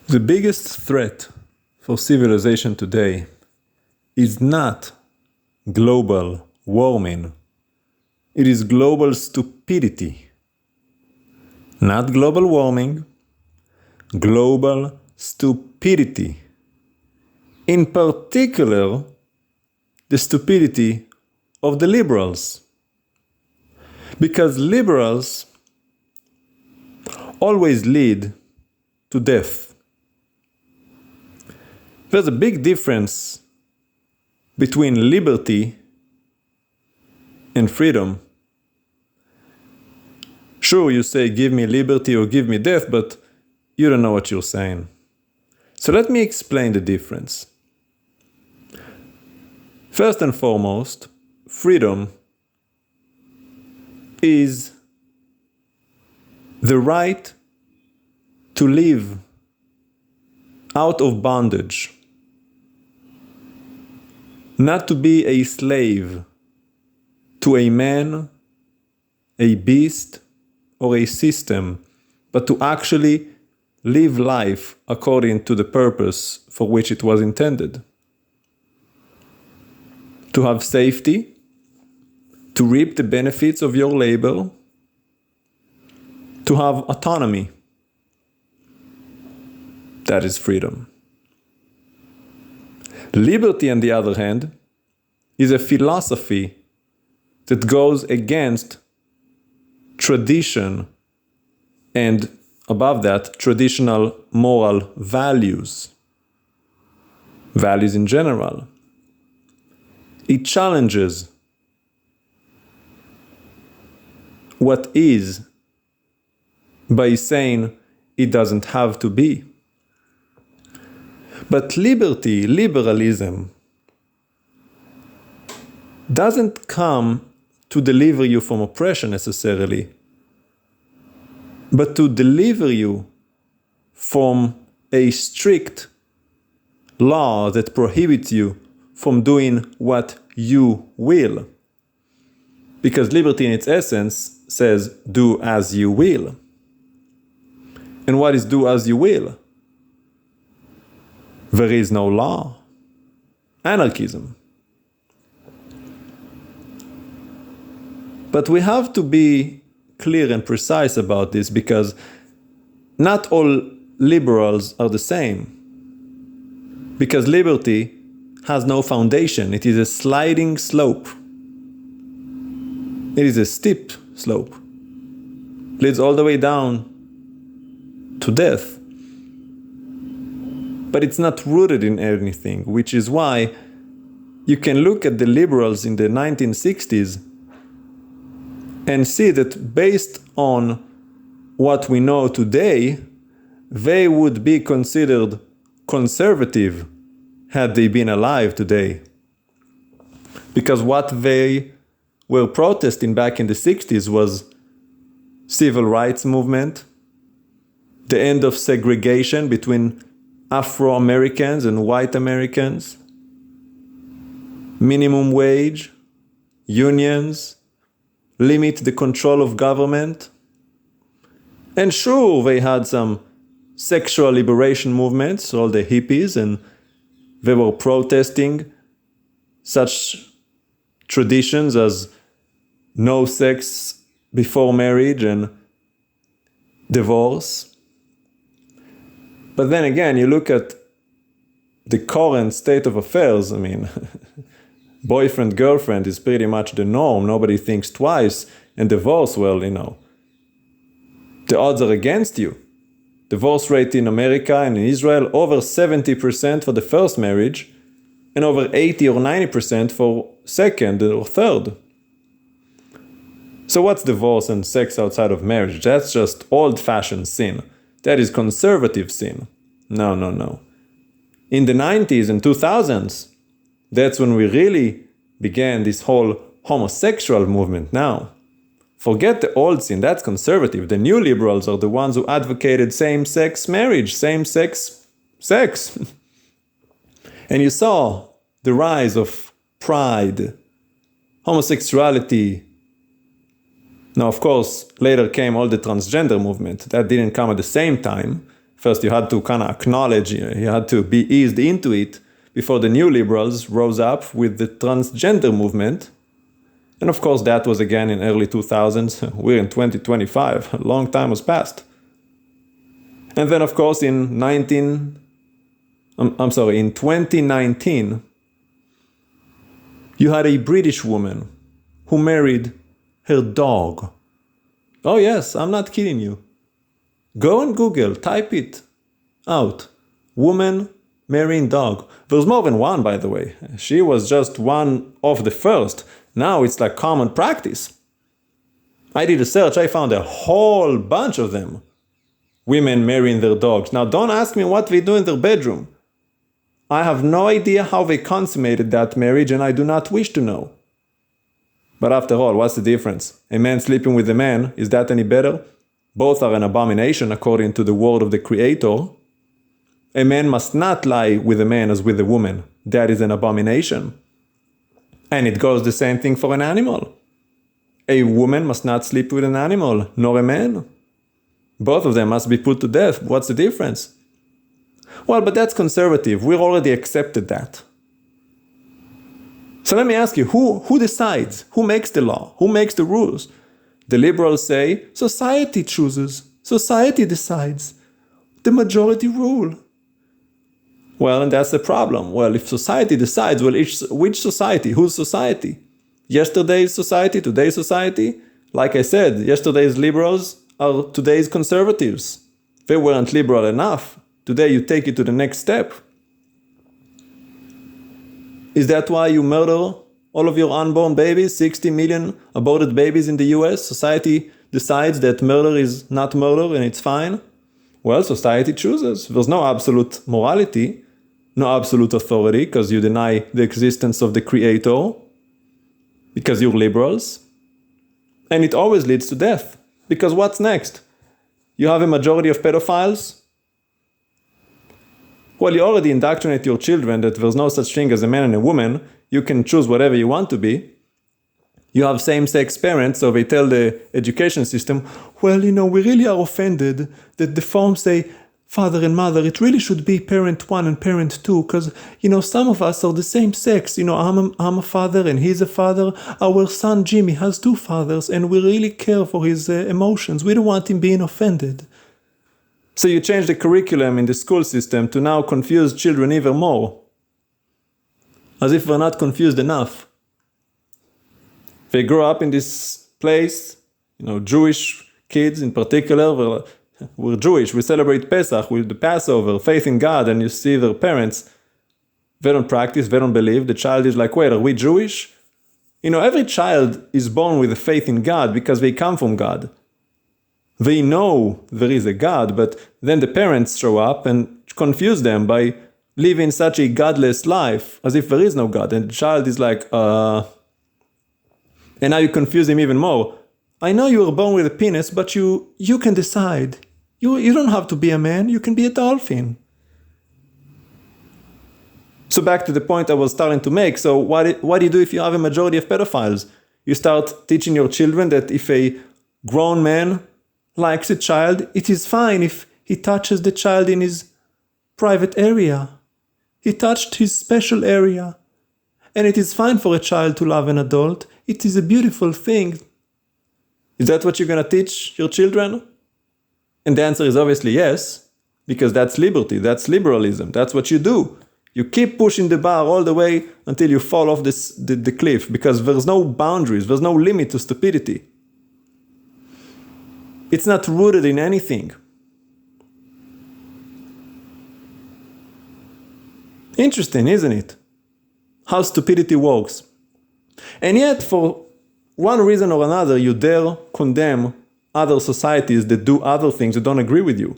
The biggest threat for civilization today is not global warming. It is global stupidity. Not global warming, global stupidity. In particular, the stupidity of the liberals. Because liberals always lead to death. There's a big difference between liberty and freedom. Sure, you say, give me liberty or give me death, but you don't know what you're saying. So let me explain the difference. First and foremost, freedom is the right to live out of bondage, not to be a slave to a man, a beast, or a system, but to actually live life according to the purpose for which it was intended. To have safety, to reap the benefits of your labor, to have autonomy. That is freedom. Liberty, on the other hand, is a philosophy that goes against tradition and, above that, traditional moral values. Values in general. It challenges what is by saying it doesn't have to be. But liberty, liberalism, doesn't come to deliver you from oppression necessarily, but to deliver you from a strict law that prohibits you from doing what you will. Because liberty in its essence says, do as you will. And what is do as you will? There is no law. Anarchism. But we have to be clear and precise about this because not all liberals are the same. Because liberty has no foundation. It is a sliding slope. It is a steep slope. Leads all the way down to death. But it's not rooted in anything, which is why you can look at the liberals in the 1960s and see that based on what we know today, they would be considered conservative had they been alive today. Because what they were protesting back in the 60s was civil rights movement, the end of segregation between Afro-Americans and white Americans, minimum wage, unions, limit the control of government. And sure, they had some sexual liberation movements, all the hippies, and they were protesting such traditions as no sex before marriage and divorce. But then again, you look at the current state of affairs. I mean, boyfriend, girlfriend is pretty much the norm. Nobody thinks twice. And divorce, well, the odds are against you. Divorce rate in America and in Israel, over 70% for the first marriage, and over 80 or 90% for second or third. So what's divorce and sex outside of marriage? That's just old-fashioned sin. That is conservative sin. No. In the 90s and 2000s, that's when we really began this whole homosexual movement now. Forget the old sin, that's conservative. The new liberals are the ones who advocated same-sex marriage, same-sex sex. And you saw the rise of pride, homosexuality. Now, of course, later came all the transgender movement. That didn't come at the same time, First, you had to kind of acknowledge, you had to be eased into it before the new liberals rose up with the transgender movement. And of course, that was again in early 2000s. We're in 2025. A long time has passed. And then, of course, in 2019, you had a British woman who married her dog. Oh yes, I'm not kidding you. Go on Google, type it out. Woman marrying dog. There's more than one, by the way. She was just one of the first. Now it's like common practice. I did a search, I found a whole bunch of them. Women marrying their dogs. Now don't ask me what they do in their bedroom. I have no idea how they consummated that marriage, and I do not wish to know. But after all, what's the difference? A man sleeping with a man, is that any better? Both are an abomination according to the word of the Creator. A man must not lie with a man as with a woman. That is an abomination. And it goes the same thing for an animal. A woman must not sleep with an animal, nor a man. Both of them must be put to death. What's the difference? Well, but that's conservative. We've already accepted that. So let me ask you, who decides? Who makes the law? Who makes the rules? The liberals say, society chooses. Society decides. The majority rule. Well, and that's the problem. Well, if society decides, well, which society? Whose society? Yesterday's society? Today's society? Like I said, yesterday's liberals are today's conservatives. They weren't liberal enough. Today you take it to the next step. Is that why you murder all of your unborn babies, 60 million aborted babies in the US? Society decides that murder is not murder and it's fine? Well, society chooses. There's no absolute morality, no absolute authority, because you deny the existence of the Creator, because you're liberals. And it always leads to death. Because what's next? You have a majority of pedophiles? Well, you already indoctrinate your children that there's no such thing as a man and a woman. You can choose whatever you want to be. You have same-sex parents, so they tell the education system, well, we really are offended that the forms say father and mother. It really should be parent 1 and parent 2, because, some of us are the same sex. I'm a father and he's a father. Our son Jimmy has 2 fathers, and we really care for his emotions. We don't want him being offended. So you change the curriculum in the school system to now confuse children even more. As if they're not confused enough. They grow up in this place, Jewish kids in particular, we're Jewish, we celebrate Pesach with the Passover, faith in God, and you see their parents, they don't practice, they don't believe. The child is like, wait, are we Jewish? Every child is born with a faith in God because they come from God. They know there is a God, but then the parents show up and confuse them by living such a godless life as if there is no God. And the child is like, and now you confuse him even more. I know you were born with a penis, but you can decide. You don't have to be a man, you can be a dolphin. So back to the point I was starting to make. So what do you do if you have a majority of pedophiles? You start teaching your children that if a grown man likes a child, it is fine if he touches the child in his private area. He touched his special area. And it is fine for a child to love an adult. It is a beautiful thing. Is that what you're going to teach your children? And the answer is obviously yes, because that's liberty, that's liberalism, that's what you do. You keep pushing the bar all the way until you fall off the cliff, because there's no boundaries, there's no limit to stupidity. It's not rooted in anything. Interesting, isn't it? How stupidity works. And yet, for one reason or another, you dare condemn other societies that do other things that don't agree with you.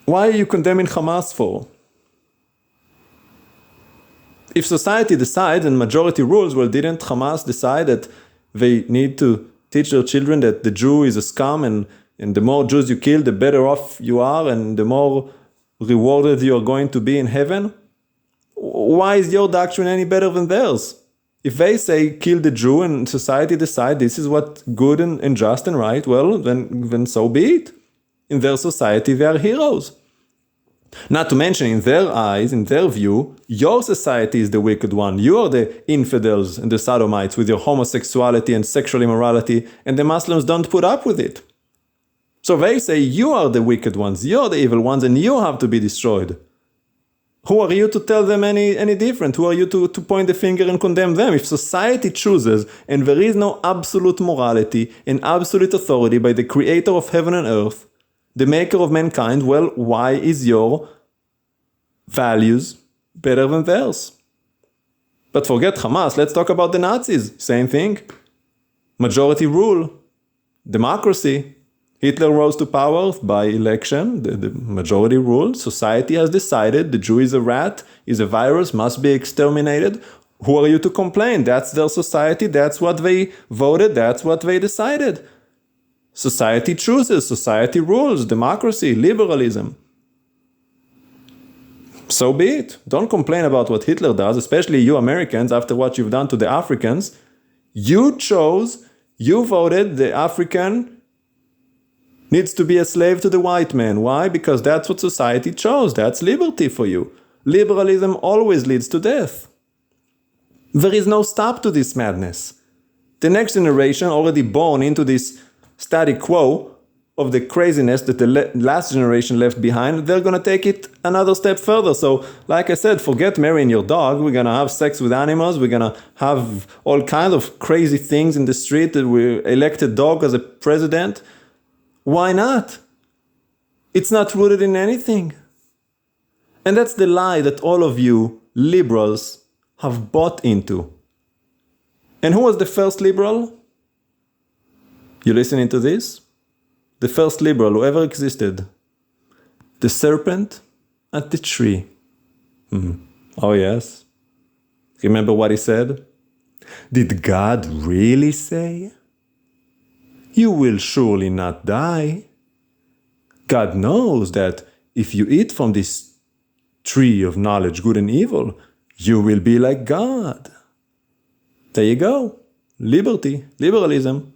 Why are you condemning Hamas for? If society decides and majority rules, well, didn't Hamas decide that they need to teach their children that the Jew is a scum, and the more Jews you kill, the better off you are, and the more rewarded you are going to be in heaven? Why is your doctrine any better than theirs? If they say kill the Jew and society decide this is what good and just and right, well, then so be it. in their society, they are heroes. Not to mention, in their eyes, in their view, your society is the wicked one. You are the infidels and the sodomites with your homosexuality and sexual immorality, and the Muslims don't put up with it. So they say you are the wicked ones, you're the evil ones, and you have to be destroyed. Who are you to tell them any different? Who are you to point the finger and condemn them? If society chooses, and there is no absolute morality and absolute authority by the creator of heaven and earth, the maker of mankind, well, why is your values better than theirs? But forget Hamas, let's talk about the Nazis. Same thing. Majority rule. Democracy. Hitler rose to power by election, the majority rule. Society has decided the Jew is a rat, is a virus, must be exterminated. Who are you to complain? That's their society, that's what they voted, that's what they decided. Society chooses, society rules, democracy, liberalism. So be it. Don't complain about what Hitler does, especially you Americans, after what you've done to the Africans. You chose, you voted, the African needs to be a slave to the white man. Why? Because that's what society chose. That's liberty for you. Liberalism always leads to death. There is no stop to this madness. The next generation, already born into this static quo of the craziness that the last generation left behind, they're going to take it another step further. So, like I said, forget marrying your dog. We're going to have sex with animals. We're going to have all kinds of crazy things in the street. We elected dog as a president. Why not? It's not rooted in anything. And that's the lie that all of you liberals have bought into. And who was the first liberal? You listening to this? The first liberal who ever existed. The serpent at the tree. Oh yes. Remember what he said? Did God really say? You will surely not die. God knows that if you eat from this tree of knowledge, good and evil, you will be like God. There you go. Liberty, liberalism.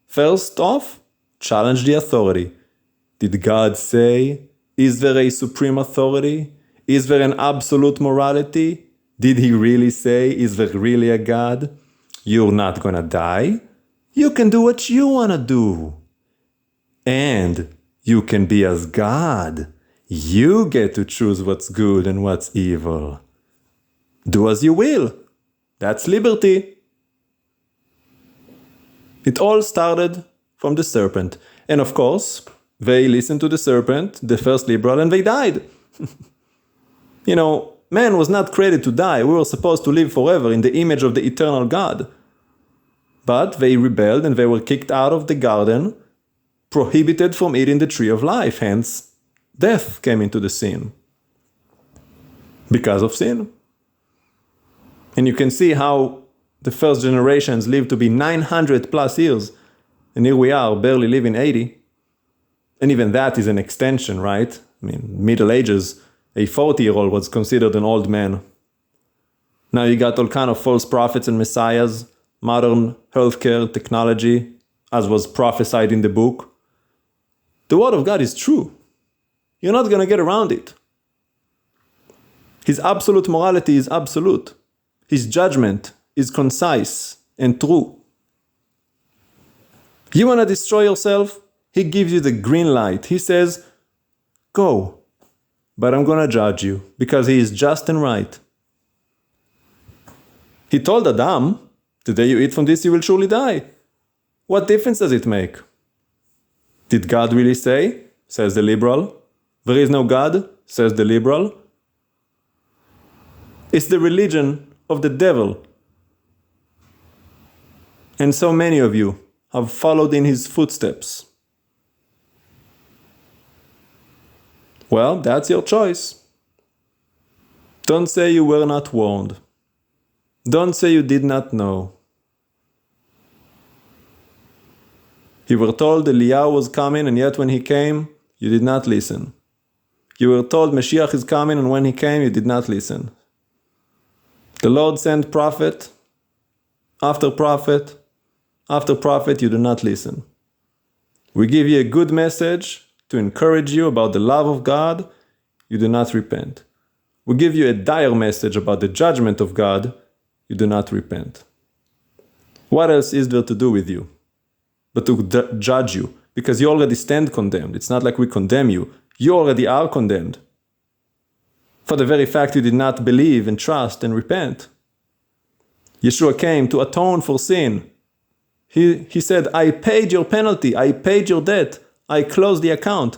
First off, challenge the authority. Did God say? Is there a supreme authority? Is there an absolute morality? Did he really say? Is there really a God? You're not gonna die. You can do what you want to do. And you can be as God. You get to choose what's good and what's evil. Do as you will. That's liberty. It all started from the serpent. And of course, they listened to the serpent, the first liberal, and they died. You know, man was not created to die. We were supposed to live forever in the image of the eternal God. But they rebelled and they were kicked out of the garden, prohibited from eating the tree of life. Hence, death came into the scene. Because of sin. And you can see how the first generations lived to be 900 plus years. And here we are, barely living 80. And even that is an extension, right? I mean, Middle Ages, a 40-year-old was considered an old man. Now you got all kind of false prophets and messiahs, modern healthcare, technology, as was prophesied in the book. The word of God is true. You're not going to get around it. His absolute morality is absolute. His judgment is concise and true. You want to destroy yourself? He gives you the green light. He says, go, but I'm going to judge you because he is just and right. He told Adam, the day you eat from this, you will surely die. What difference does it make? Did God really say? Says the liberal. There is no God, says the liberal. It's the religion of the devil. And so many of you have followed in his footsteps. Well, that's your choice. Don't say you were not warned. Don't say you did not know. You were told Eliyahu was coming, and yet when he came, you did not listen. You were told Mashiach is coming, and when he came, you did not listen. The Lord sent prophet after prophet after prophet, you do not listen. We give you a good message to encourage you about the love of God, you do not repent. We give you a dire message about the judgment of God, you do not repent. What else is there to do with you but to judge you? Because you already stand condemned. It's not like we condemn you. You already are condemned for the very fact you did not believe and trust and repent. Yeshua came to atone for sin. He said, I paid your penalty. I paid your debt. I closed the account.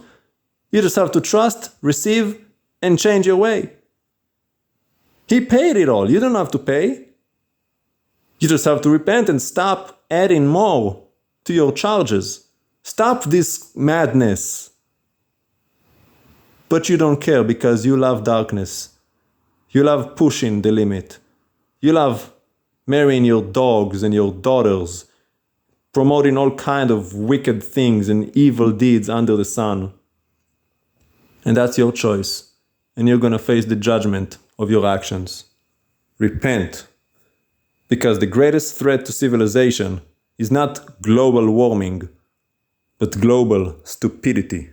You just have to trust, receive, and change your way. He paid it all. You don't have to pay. You just have to repent and stop adding more to your charges. Stop this madness. But you don't care because you love darkness. You love pushing the limit. You love marrying your dogs and your daughters, promoting all kinds of wicked things and evil deeds under the sun. And that's your choice. And you're going to face the judgment of your actions. Repent. Because the greatest threat to civilization is not global warming, but global stupidity.